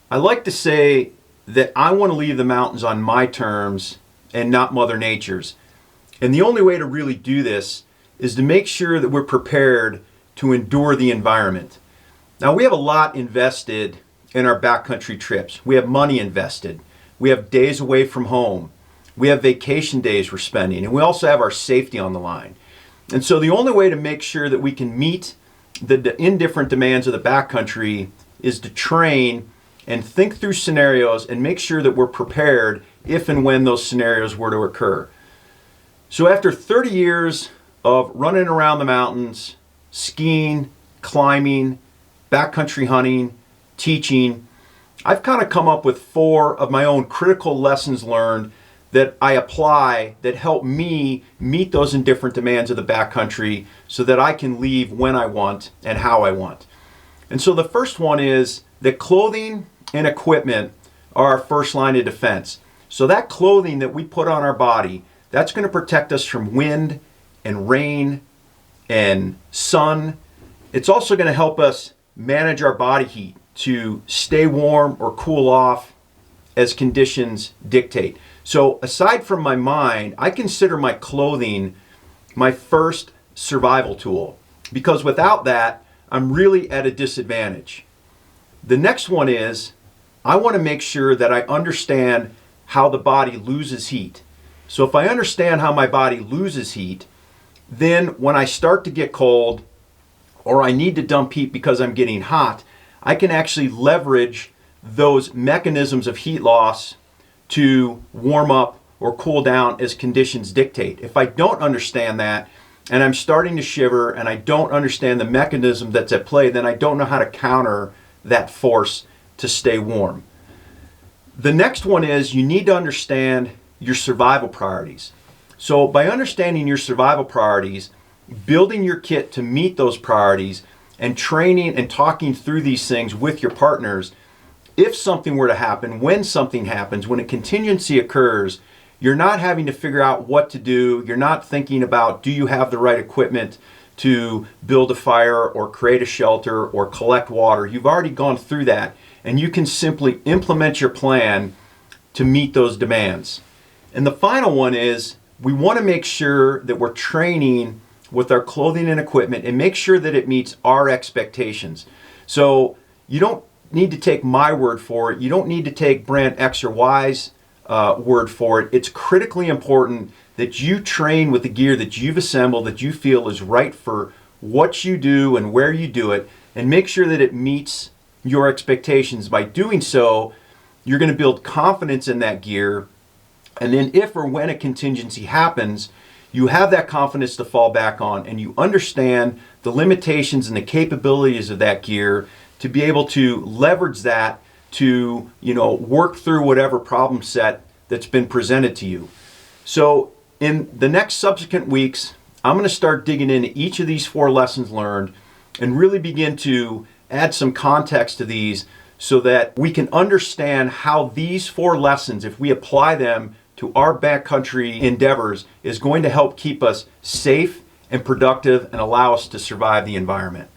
I like to say that I want to leave the mountains on my terms and not Mother Nature's. And the only way to really do this is to make sure that we're prepared to endure the environment. Now, we have a lot invested in our backcountry trips. We have money invested. We have days away from home. We have vacation days we're spending. And we also have our safety on the line. And so the only way to make sure that we can meet the indifferent demands of the backcountry is to train and think through scenarios and make sure that we're prepared if and when those scenarios were to occur. So after 30 years of running around the mountains, skiing, climbing, backcountry hunting, teaching, I've kind of come up with 4 of my own critical lessons learned that I apply that help me meet those indifferent demands of the backcountry so that I can leave when I want and how I want. And so the first one is that clothing and equipment are our first line of defense. So that clothing that we put on our body, that's going to protect us from wind and rain and sun. It's also going to help us manage our body heat to stay warm or cool off as conditions dictate. So aside from my mind, I consider my clothing my first survival tool, because without that, I'm really at a disadvantage. The next one is I want to make sure that I understand how the body loses heat. So if I understand how my body loses heat, then when I start to get cold or I need to dump heat because I'm getting hot, I can actually leverage those mechanisms of heat loss to warm up or cool down as conditions dictate. If I don't understand that and I'm starting to shiver and I don't understand the mechanism that's at play, then I don't know how to counter that force to stay warm. The next one is you need to understand your survival priorities. So by understanding your survival priorities, building your kit to meet those priorities, and training and talking through these things with your partners, if something were to happen, when something happens, when a contingency occurs, you're not having to figure out what to do. You're not thinking about, do you have the right equipment to build a fire or create a shelter or collect water? You've already gone through that, and you can simply implement your plan to meet those demands. And the final one is we want to make sure that we're training with our clothing and equipment and make sure that it meets our expectations. So you don't need to take my word for it. You don't need to take brand X or Y's word for it. It's critically important that you train with the gear that you've assembled, that you feel is right for what you do and where you do it, and make sure that it meets your expectations. By doing so, you're going to build confidence in that gear. And then if or when a contingency happens, you have that confidence to fall back on, and you understand the limitations and the capabilities of that gear to be able to leverage that to, work through whatever problem set that's been presented to you. So in the next subsequent weeks, I'm going to start digging into each of these 4 lessons learned and really begin to add some context to these so that we can understand how these 4 lessons, if we apply them to our backcountry endeavors, is going to help keep us safe and productive and allow us to survive the environment.